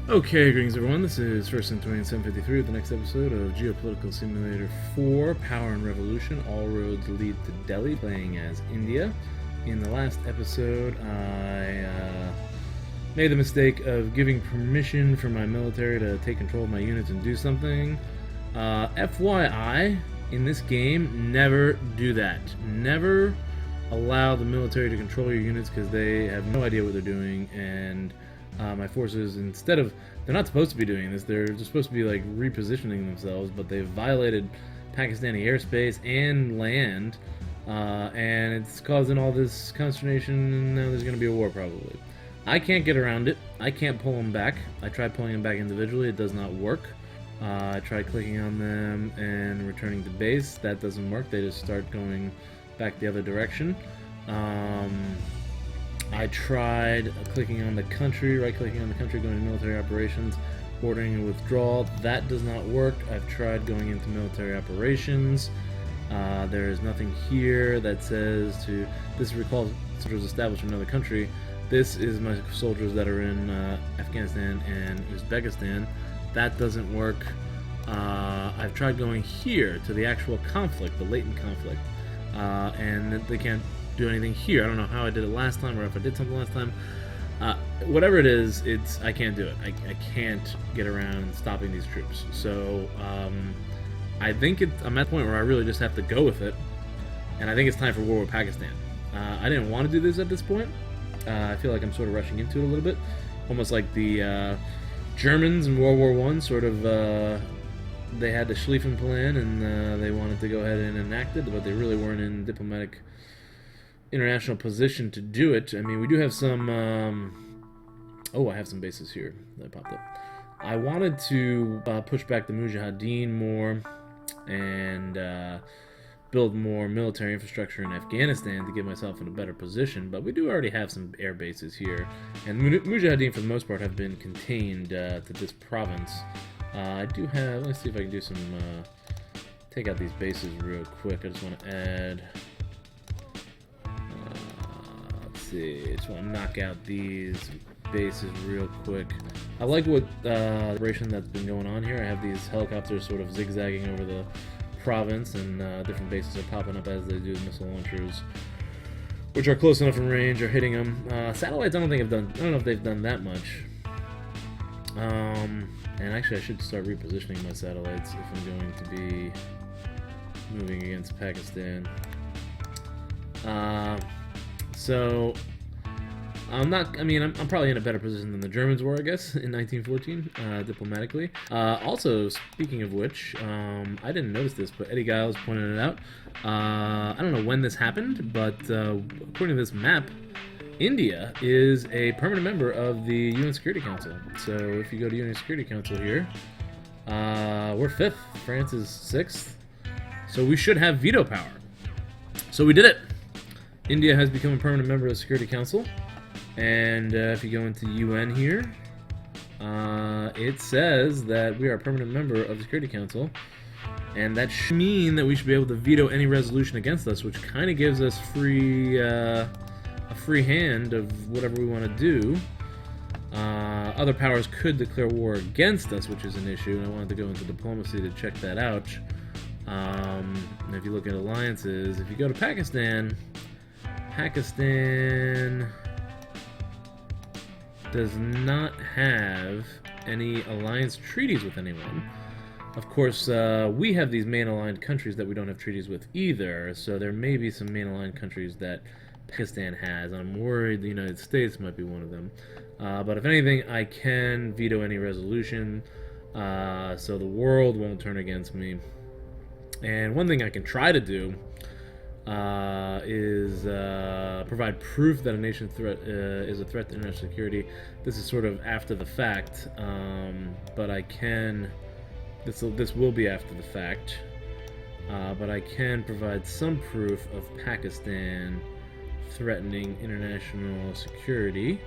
Okay, greetings everyone. This is First in 2753 with the next episode of Geopolitical Simulator 4, Power and Revolution. All roads lead to Delhi, playing as India. In the last episode, I made the mistake of giving permission for my military to take control of my units and do something. FYI, in this game, never do that. Never allow the military to control your units because they have no idea what they're doing, and my forces, instead of, they're not supposed to be doing this, they're just supposed to be like repositioning themselves, but they've violated Pakistani airspace and land, and it's causing all this consternation, and now there's going to be a war probably. I can't get around it. I can't pull them back. I tried pulling them back individually. It does not work. I tried clicking on them and returning to base. That doesn't work. They just start going back the other direction. I tried clicking on the country, right-clicking on the country, going to military operations, ordering a withdrawal. That does not work. I've tried going into military operations. There is nothing here that says to, this recalls soldiers established in another country. This is my soldiers that are in Afghanistan and Uzbekistan. That doesn't work. I've tried going here to the actual conflict, the latent conflict, and they can't do anything here. I don't know how I did it last time, or if I did something last time. Whatever it is, I can't do it. I can't get around stopping these troops. So I think I'm at the point where I really just have to go with it, and I think it's time for war with Pakistan. I didn't want to do this at this point. I feel like I'm sort of rushing into it a little bit, almost like the Germans in World War I. Sort of, they had the Schlieffen Plan, and they wanted to go ahead and enact it, but they really weren't in diplomatic international position to do it. I mean, we do have some I have some bases here that popped up. I wanted to push back the Mujahideen more and build more military infrastructure in Afghanistan to get myself in a better position, but we do already have some air bases here, and Mujahideen for the most part have been contained to this province. I do have, let's see if I can do some take out these bases real quick. I just want to add, I just want to knock out these bases real quick. I like what operation that's been going on here. I have these helicopters sort of zigzagging over the province, and different bases are popping up as they do. Missile launchers, which are close enough in range, are hitting them. Satellites, I don't know if they've done that much. And actually, I should start repositioning my satellites if I'm going to be moving against Pakistan. So I'm probably in a better position than the Germans were, I guess, in 1914, diplomatically. Also, speaking of which, I didn't notice this, but Eddie Giles pointed it out. I don't know when this happened, but according to this map, India is a permanent member of the UN Security Council. So if you go to UN Security Council here, we're 5th, France is 6th. So we should have veto power. So we did it. India has become a permanent member of the Security Council, and if you go into UN here, it says that we are a permanent member of the Security Council, and that should mean that we should be able to veto any resolution against us, which kind of gives us a free hand of whatever we want to do. Other powers could declare war against us, which is an issue, and I wanted to go into diplomacy to check that out. And if you look at alliances, if you go to Pakistan does not have any alliance treaties with anyone. Of course, we have these main aligned countries that we don't have treaties with either, so there may be some main aligned countries that Pakistan has. I'm worried the United States might be one of them. But if anything, I can veto any resolution, so the world won't turn against me. And one thing I can try to do is provide proof that a nation threat is a threat to international security. This is sort of after the fact, but I can. This will be after the fact, but I can provide some proof of Pakistan threatening international security,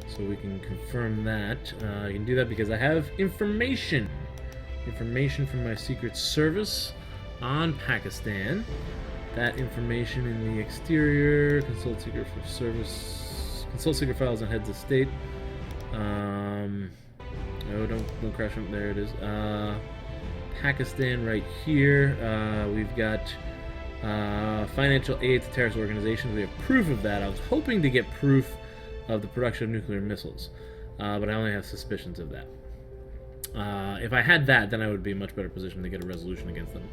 so we can confirm that. I can do that because I have information from my Secret Service on Pakistan. That information in the exterior, consult secret for service, consult secret files on heads of state. don't crash them. There it is. Pakistan right here. We've got financial aid to terrorist organizations. We have proof of that. I was hoping to get proof of the production of nuclear missiles, but I only have suspicions of that. If I had that, then I would be in a much better position to get a resolution against them.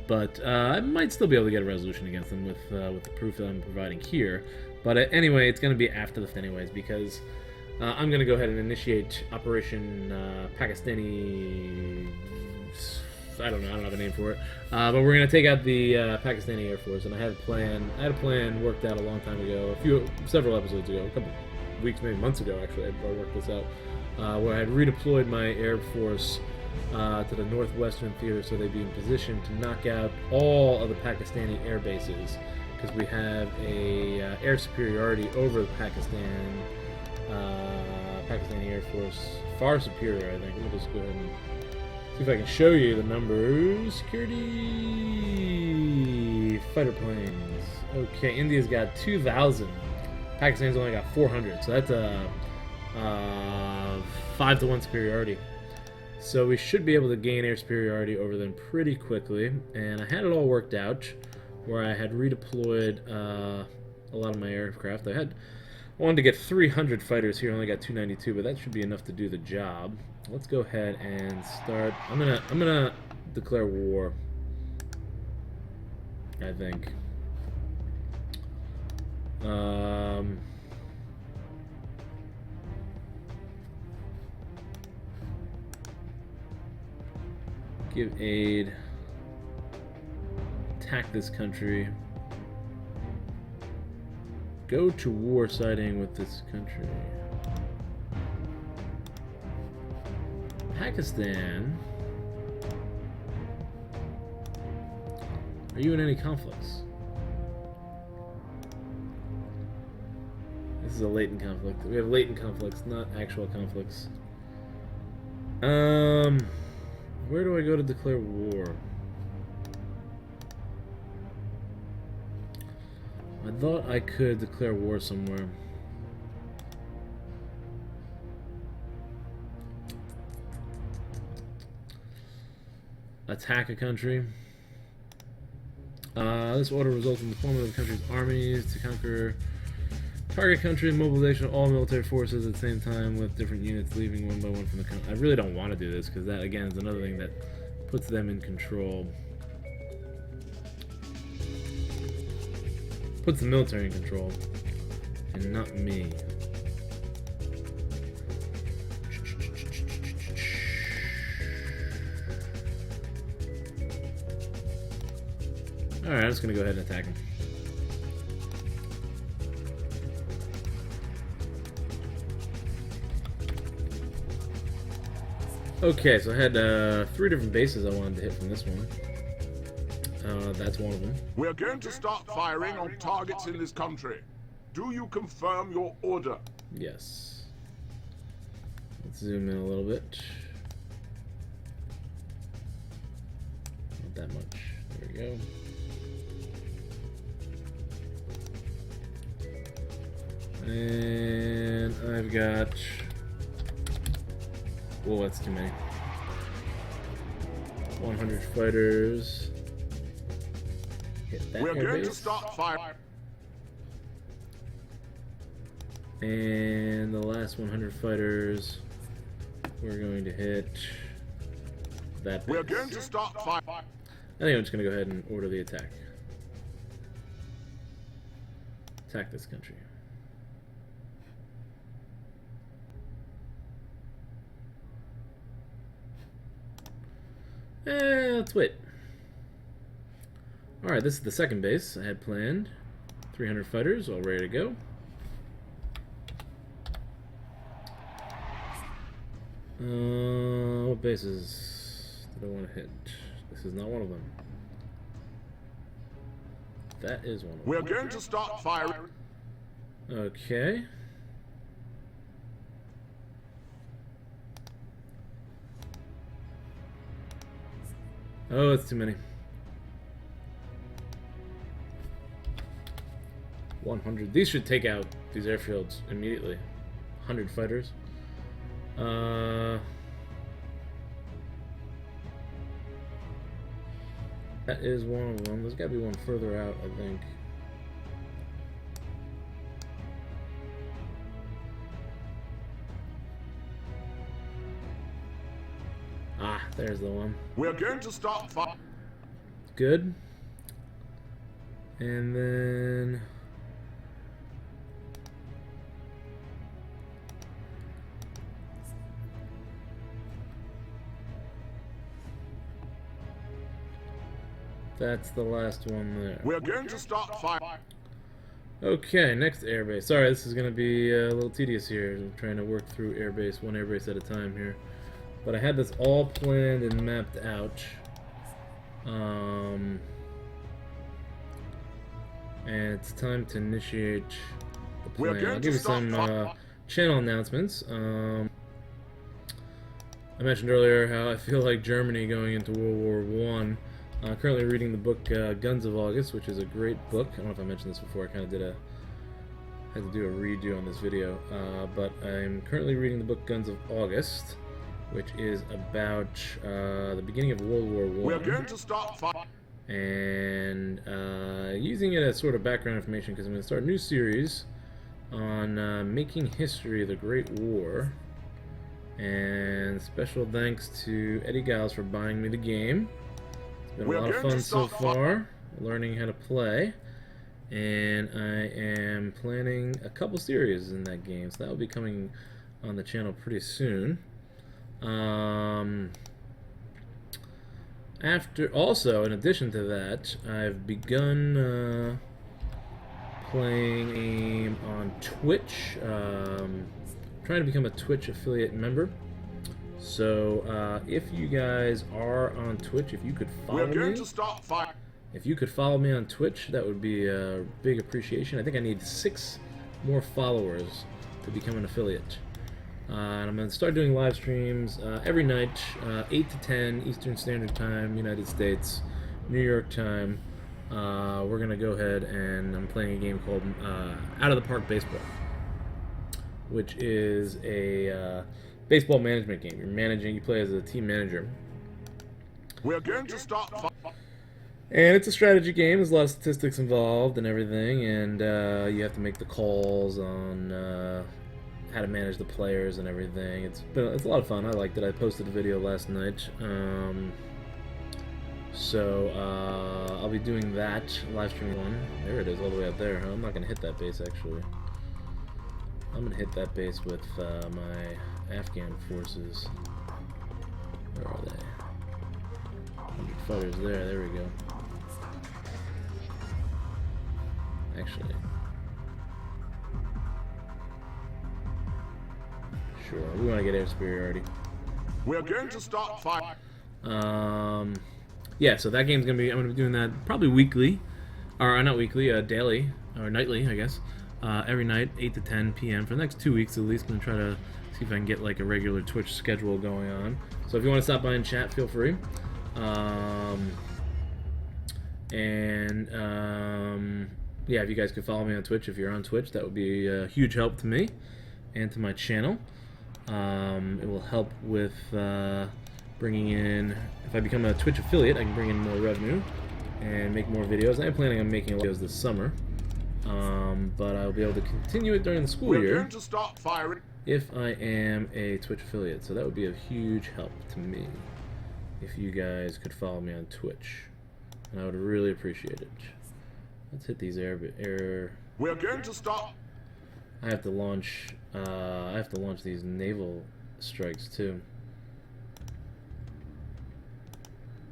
But I might still be able to get a resolution against them with the proof that I'm providing here. But anyway, it's going to be after the anyways, because I'm going to go ahead and initiate Operation Pakistani. I don't have a name for it. But we're going to take out the Pakistani Air Force, and I had a plan. I had a plan worked out a long time ago, several episodes ago, a couple weeks, maybe months ago. Actually, I worked this out, where I had redeployed my Air Force to the northwestern theater, so they'd be in position to knock out all of the Pakistani air bases, because we have a air superiority over the Pakistani Air Force, far superior, I think. Let me just go ahead and see if I can show you the numbers. Security fighter planes. Okay, India's got 2,000. Pakistan's only got 400, so that's a 5-to-1 superiority. So we should be able to gain air superiority over them pretty quickly. And I had it all worked out, where I had redeployed a lot of my aircraft. I wanted to get 300 fighters here. I only got 292, but that should be enough to do the job. Let's go ahead and start. I'm gonna declare war, I think. Give aid. Attack this country. Go to war siding with this country. Pakistan. Are you in any conflicts? This is a latent conflict. We have latent conflicts, not actual conflicts. Where do I go to declare war? I thought I could declare war somewhere. Attack a country. This order results in the deployment of the country's armies to conquer target country, mobilization of all military forces at the same time, with different units leaving one by one from the country. I really don't want to do this, because that, again, is another thing that puts them in control. Puts the military in control, and not me. Alright, I'm just gonna go ahead and attack him. Okay, so I had 3 different bases I wanted to hit from this one. That's one of them. We're going to start firing on targets in this country. Do you confirm your order? Yes. Let's zoom in a little bit. Not that much. There we go. And I've got... Whoa, that's too many. 100 fighters. Hit that We're air going base. to start fire. And the last 100 fighters, we're going to hit that base. We're going to start fire. I think I'm just going to go ahead and order the attack. Attack this country. Let's wait. Alright, this is the second base I had planned. 300 fighters, all ready to go. What bases did I want to hit? This is not one of them. That is one of them. We're going to start firing. Okay. Oh, it's too many. 100. These should take out these airfields immediately. 100 fighters. That is one of them. There's got to be one further out, I think. Ah, there's the one. We're going to start fire. Good. And then... that's the last one there. We're going to start fire. Okay, next airbase. Sorry, this is going to be a little tedious here. I'm trying to work through airbase, one airbase at a time here. But I had this all planned and mapped out. And it's time to initiate the plan. I'll give you some channel announcements. I mentioned earlier how I feel like Germany going into World War I. Currently reading the book Guns of August, which is a great book. I don't know if I mentioned this before. I kind of had to do a redo on this video. But I'm currently reading the book Guns of August, which is about the beginning of World War I. We're going to start fire. And using it as sort of background information because I'm going to start a new series on making history of the Great War. And special thanks to Eddie Giles for buying me the game. It's been a lot of fun so far, learning how to play. And I am planning a couple series in that game, so that will be coming on the channel pretty soon. Also, in addition to that, I've begun playing a game on Twitch. Trying to become a Twitch affiliate member. So if you guys are on Twitch, if you could follow me, if you could follow me on Twitch, that would be a big appreciation. I think I need 6 more followers to become an affiliate. And I'm going to start doing live streams every night, 8 to 10 Eastern Standard Time, United States, New York time. We're going to go ahead and I'm playing a game called Out of the Park Baseball, which is a baseball management game. You play as a team manager. We're going to start. And it's a strategy game. There's a lot of statistics involved and everything, and you have to make the calls on how to manage the players and everything. It's a lot of fun. I liked it. I posted a video last night. I'll be doing that live stream one. There it is, all the way up there. Huh? I'm not gonna hit that base actually. I'm gonna hit that base with my Afghan forces. Where are they? 100 fighters there. There we go. Actually, sure. We want to get air superiority. We're going to start fire. Yeah. So that game's gonna be. I'm gonna be doing that probably weekly, or not weekly, daily or nightly, I guess. Every night, 8 to 10 p.m. for the next 2 weeks at least. I'm gonna try to see if I can get like a regular Twitch schedule going on. So if you want to stop by and chat, feel free. Yeah, if you guys could follow me on Twitch, if you're on Twitch, that would be a huge help to me and to my channel. It will help with bringing in, if I become a Twitch affiliate, I can bring in more revenue and make more videos. I'm planning on making videos this summer, but I'll be able to continue it during the school year. We're going to start firing. If I am a Twitch affiliate, so that would be a huge help to me if you guys could follow me on Twitch, and I would really appreciate it. Let's hit these air. We're going to start. I have to launch these naval strikes too.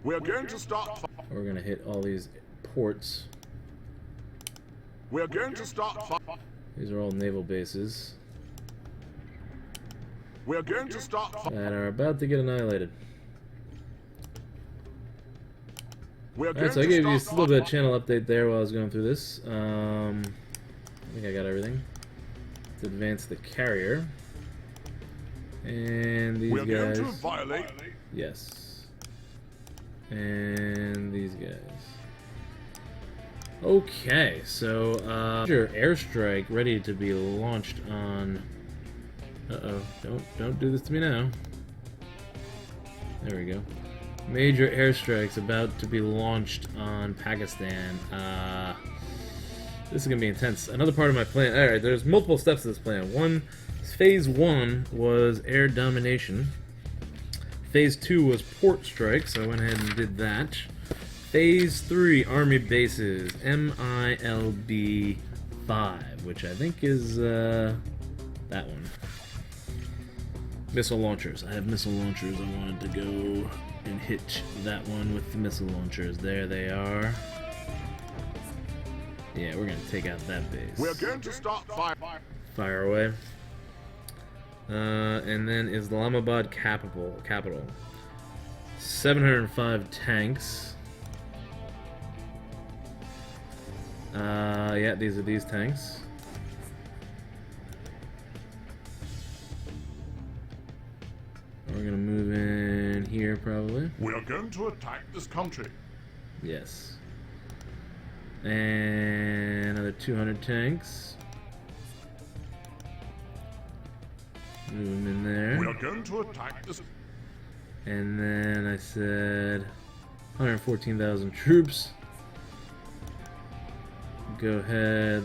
We're going to start. We're gonna hit all these ports. We're going to start. These are all naval bases. We're going to start. That are about to get annihilated. Alright, so I gave you a little bit of channel update there while I was going through this. I think I got everything. Let's advance the carrier. And these guys. Going to violate. Yes. And these guys. Okay, so airstrike ready to be launched on. Uh-oh, don't do this to me now. There we go. Major airstrikes about to be launched on Pakistan. This is gonna be intense. Another part of my plan. All right, there's multiple steps to this plan. Phase 1 was air domination. Phase 2 was port strikes. So I went ahead and did that. Phase 3, army bases, MILB 5, which I think is that one. Missile launchers. I have missile launchers. I wanted to go and hit that one with the missile launchers. There they are. Yeah, we're gonna take out that base. We're going to start fire. Fire away. And then Islamabad capital. 705 tanks. Yeah, these are these tanks. We're gonna move in here probably. We are going to attack this country. Yes. And another 200 tanks. Move them in there. We are going to attack this. And then I said 114,000 troops. Go ahead.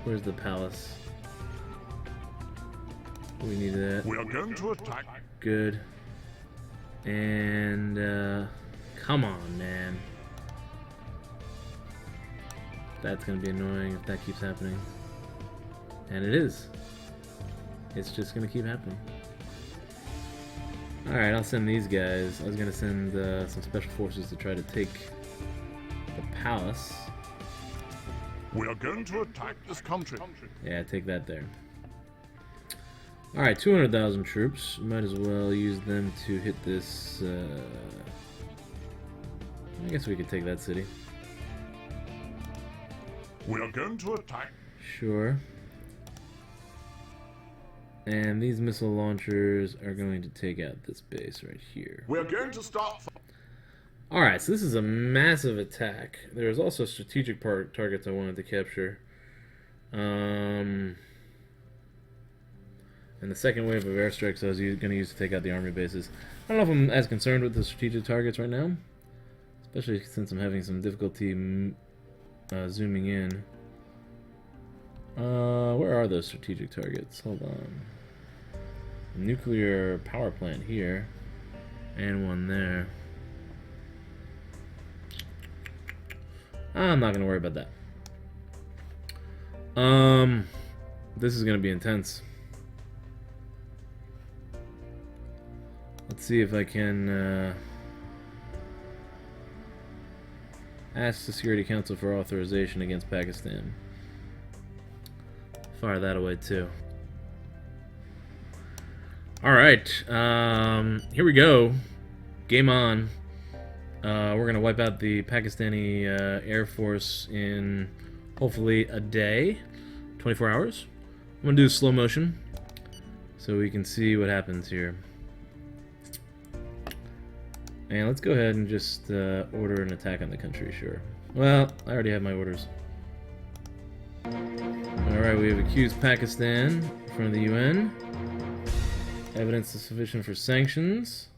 Where's the palace? We need that. We are going to attack. Good. And come on, man. That's gonna be annoying if that keeps happening. And it is. It's just gonna keep happening. Alright, I'll send these guys. I was gonna send some special forces to try to take the palace. We are going to attack this country. Yeah, take that there. Alright, 200,000 troops. Might as well use them to hit this. I guess we could take that city. We are going to attack. Sure. And these missile launchers are going to take out this base right here. We are going to start. Alright, so this is a massive attack. There's also strategic targets I wanted to capture. And the second wave of airstrikes I was going to use to take out the army bases. I don't know if I'm as concerned with the strategic targets right now. Especially since I'm having some difficulty zooming in. Where are those strategic targets? Hold on. Nuclear power plant here. And one there. I'm not going to worry about that. This is going to be intense. Let's see if I can ask the Security Council for authorization against Pakistan. Fire that away too. Alright, here we go. Game on. We're going to wipe out the Pakistani Air Force in hopefully a day. 24 hours. I'm going to do slow motion so we can see what happens here. And let's go ahead and just order an attack on the country, sure. Well, I already have my orders. Alright, we have accused Pakistan in front of the UN. Evidence is sufficient for sanctions.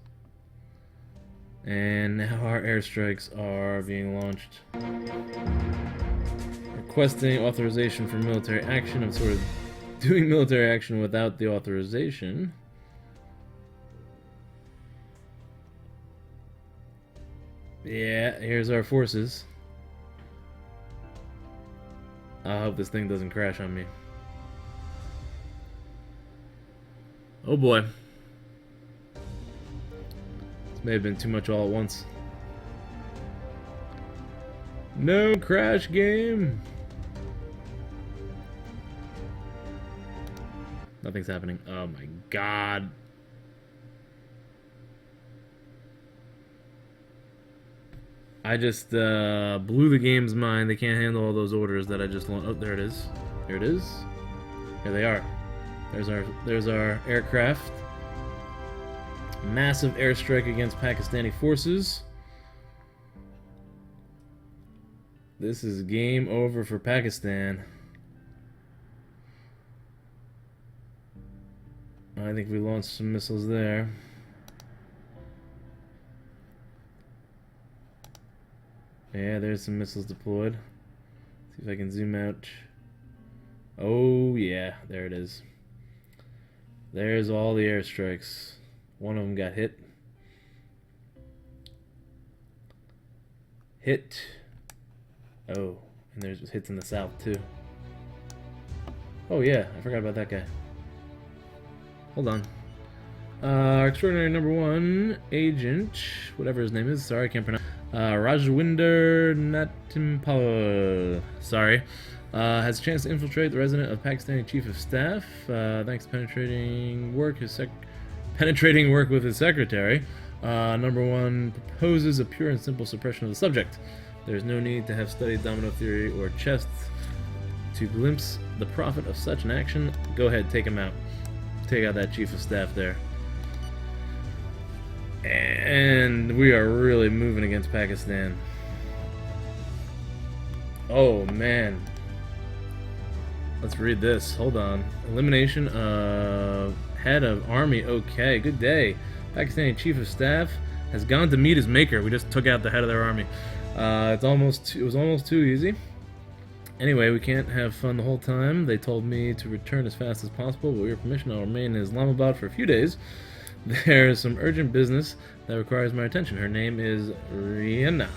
And now our airstrikes are being launched. Requesting authorization for military action. I'm sort of doing military action without the authorization. Yeah, here's our forces. I hope this thing doesn't crash on me. Oh boy. This may have been too much all at once. No crash game! Nothing's happening. Oh my god. I just blew the game's mind. They can't handle all those orders that I just launched. Oh, there it is. There it is. Here they are. There's our aircraft. Massive airstrike against Pakistani forces. This is game over for Pakistan. I think we launched some missiles there. Yeah, there's some missiles deployed. See if I can zoom out. Oh, yeah, there it is. There's all the airstrikes. One of them got hit. Hit. Oh, and there's hits in the south, too. Oh, yeah, I forgot about that guy. Hold on. Extraordinary number 1 agent, whatever his name is, sorry, I can't pronounce. Rajwinder Natimpal, sorry, has a chance to infiltrate the resident of Pakistani chief of staff, thanks to penetrating work with his secretary. Number 1 proposes a pure and simple suppression of the subject. There's no need to have studied domino theory or chess to glimpse the profit of such an action. Go ahead, take him out. Take out that chief of staff there. And we are really moving against Pakistan. Oh, man. Let's read this. Hold on. Elimination of head of army. Okay, good day. Pakistani chief of staff has gone to meet his maker. We just took out the head of their army. It was almost too easy. Anyway, we can't have fun the whole time. They told me to return as fast as possible, but with your permission, I'll remain in Islamabad for a few days. There's some urgent business that requires my attention. Her name is Rihanna.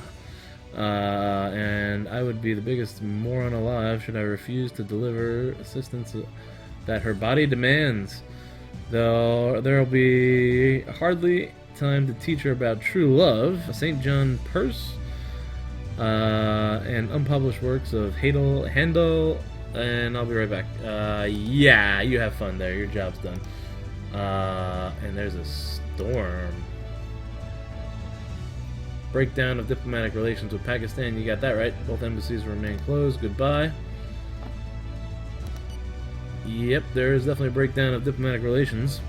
And I would be the biggest moron alive should I refuse to deliver assistance that her body demands. Though there'll be hardly time to teach her about true love, St. John Purse, and unpublished works of Handel, and I'll be right back. Yeah, you have fun there. Your job's done. And there's a storm. Breakdown of diplomatic relations with Pakistan. You got that right. Both embassies remain closed. Goodbye. Yep, there is definitely a breakdown of diplomatic relations.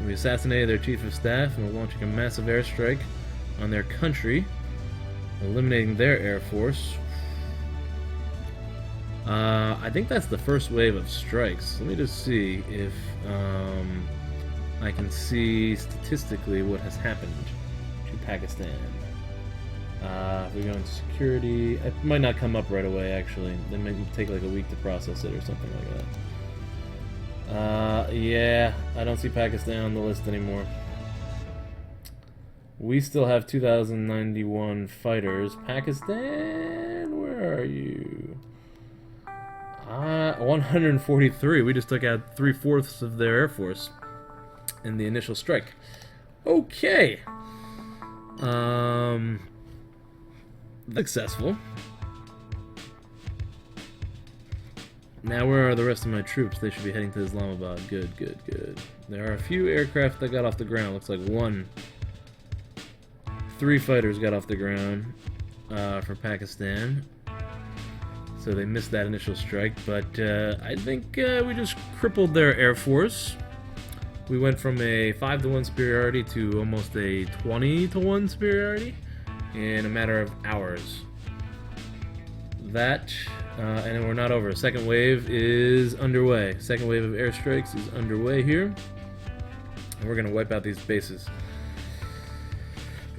We assassinated their chief of staff and we're launching a massive airstrike on their country, eliminating their air force. I think that's the first wave of strikes. Let me just see if I can see statistically what has happened to Pakistan. If we go into security, it might not come up right away actually. They might take like a week to process it or something like that. Yeah, I don't see Pakistan on the list anymore. We still have 2,091 fighters. Pakistan, where are you? 143. We just took out 3/4 of their air force in the initial strike. Okay. Successful. Now where are the rest of my troops? They should be heading to Islamabad. Good, good, good. There are a few aircraft that got off the ground. Looks like 3 fighters got off the ground for Pakistan. So they missed that initial strike, but I think we just crippled their air force. We went from a 5-to-1 superiority to almost a 20-to-1 superiority in a matter of hours. That, and we're not over. Second wave is underway. Second wave of airstrikes is underway here. And we're going to wipe out these bases.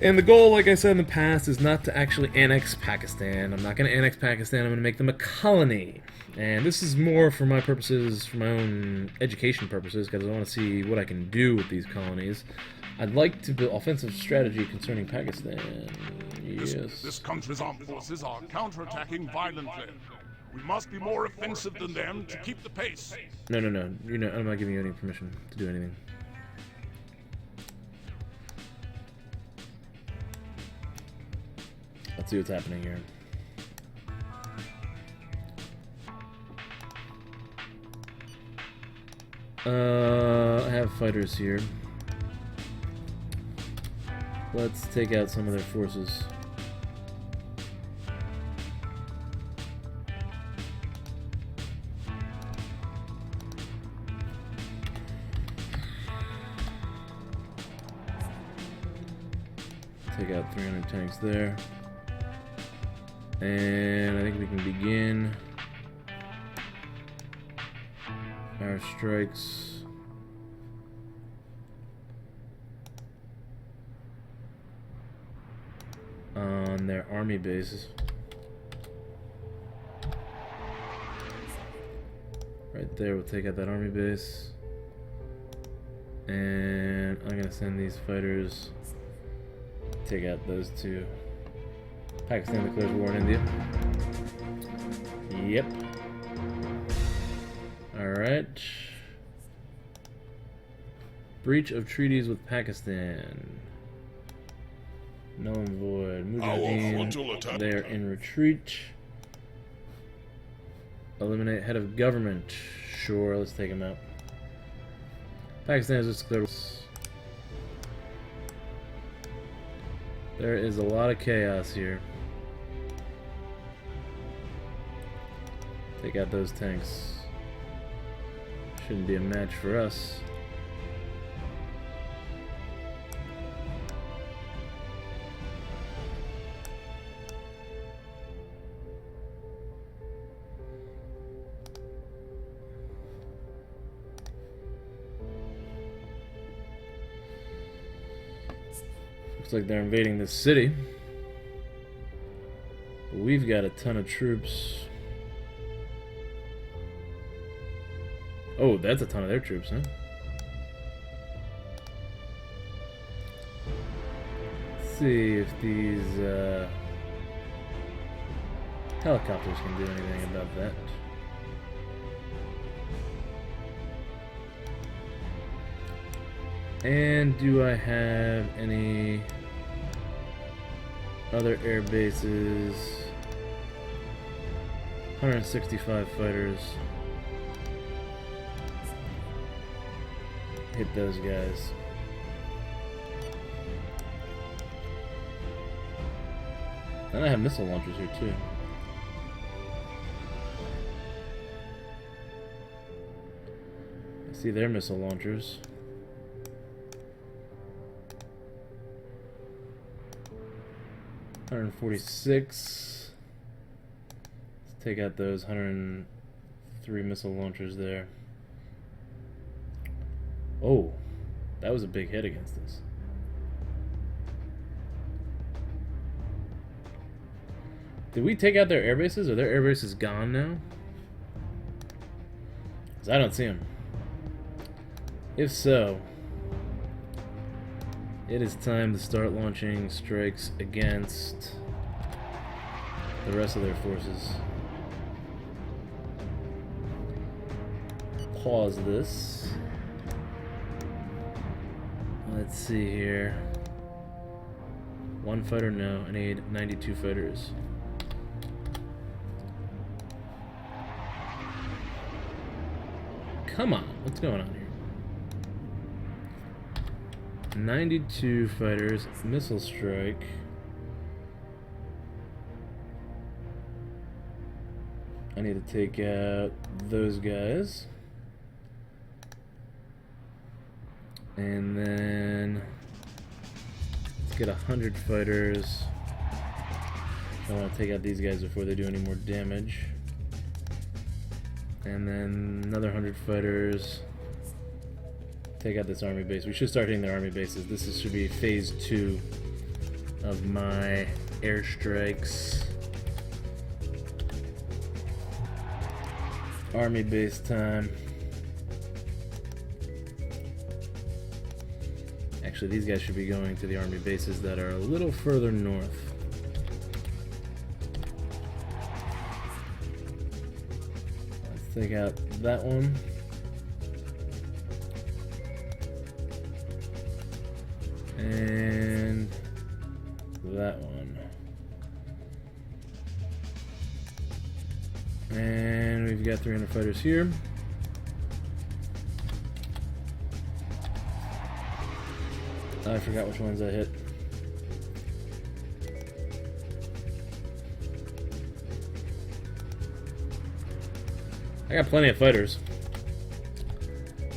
And the goal, like I said in the past, is not to actually annex Pakistan. I'm not going to annex Pakistan. I'm going to make them a colony. And this is more for my purposes, for my own education purposes, because I want to see what I can do with these colonies. I'd like to build offensive strategy concerning Pakistan. Yes. This country's armed forces are counterattacking violently. We must be more offensive than them to keep the pace. No. You know, I'm not giving you any permission to do anything. Let's see what's happening here. I have fighters here. Let's take out some of their forces. Take out 300 tanks there. And I think we can begin our strikes on their army bases. Right there, we'll take out that army base. And I'm gonna send these fighters, take out those two. Pakistan declares war on India. Yep. Alright. Breach of treaties with Pakistan. Null and void. Mujahideen, they are in retreat. Eliminate head of government. Sure, let's take him out. Pakistan has just declared. There is a lot of chaos here. Take out those tanks. Shouldn't be a match for us. Looks like they're invading this city. But we've got a ton of troops. Oh, that's a ton of their troops, huh? Let's see if these helicopters can do anything about that. And do I have any other air bases? 165 fighters. Hit those guys. And I have missile launchers here too. I see their missile launchers. 146. Let's take out those 103 missile launchers there. Oh, that was a big hit against us. Did we take out their air bases? Are their air bases gone now? Because I don't see them. If so, it is time to start launching strikes against the rest of their forces. Pause this. Let's see here. One fighter? No, I need 92 fighters. Come on, what's going on here? 92 fighters, missile strike. I need to take out those guys. And then let's get 100 fighters. I want to take out these guys before they do any more damage. And then another 100 fighters. Take out this army base. We should start hitting their army bases. This should be phase 2 of my airstrikes. Army base time. Actually, these guys should be going to the army bases that are a little further north. Let's take out that one. And that one. And we've got 300 fighters here. I forgot which ones I hit. I got plenty of fighters.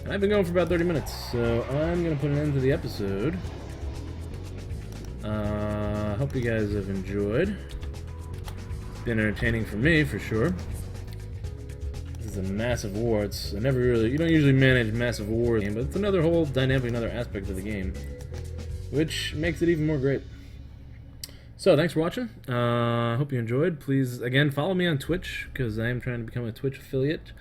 And I've been going for about 30 minutes, so I'm going to put an end to the episode. Hope you guys have enjoyed. It's been entertaining for me, for sure. This is a massive war. You don't usually manage massive wars, but it's another whole dynamic, another aspect of the game, which makes it even more great. So, thanks for watching. I hope you enjoyed. Please, again, follow me on Twitch, because I am trying to become a Twitch affiliate.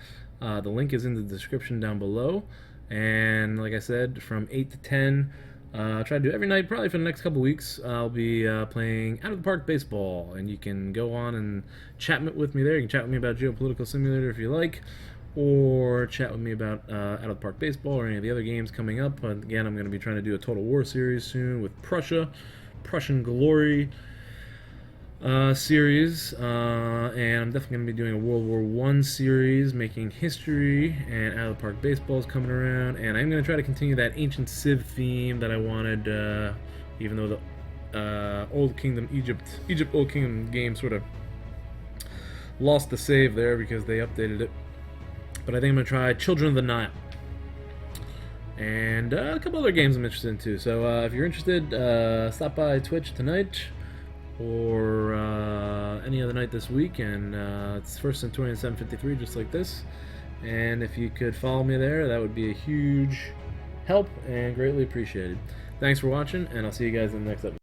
The link is in the description down below. And like I said, from 8 to 10, try to do every night, probably for the next couple weeks. I'll be playing Out of the Park Baseball, and you can go on and chat with me there. You can chat with me about Geopolitical Simulator if you like, or chat with me about Out of the Park Baseball or any of the other games coming up. Again, I'm going to be trying to do a Total War series soon with Prussian Glory series, and I'm definitely going to be doing a World War I series, making history, and Out of the Park Baseball is coming around, and I'm going to try to continue that ancient Civ theme that I wanted, even though the Old Kingdom, Egypt Old Kingdom game sort of lost the save there because they updated it. But I think I'm going to try Children of the Nile. And a couple other games I'm interested in too. So if you're interested, stop by Twitch tonight or any other night this week. And it's First Centurion 753, just like this. And if you could follow me there, that would be a huge help and greatly appreciated. Thanks for watching, and I'll see you guys in the next episode.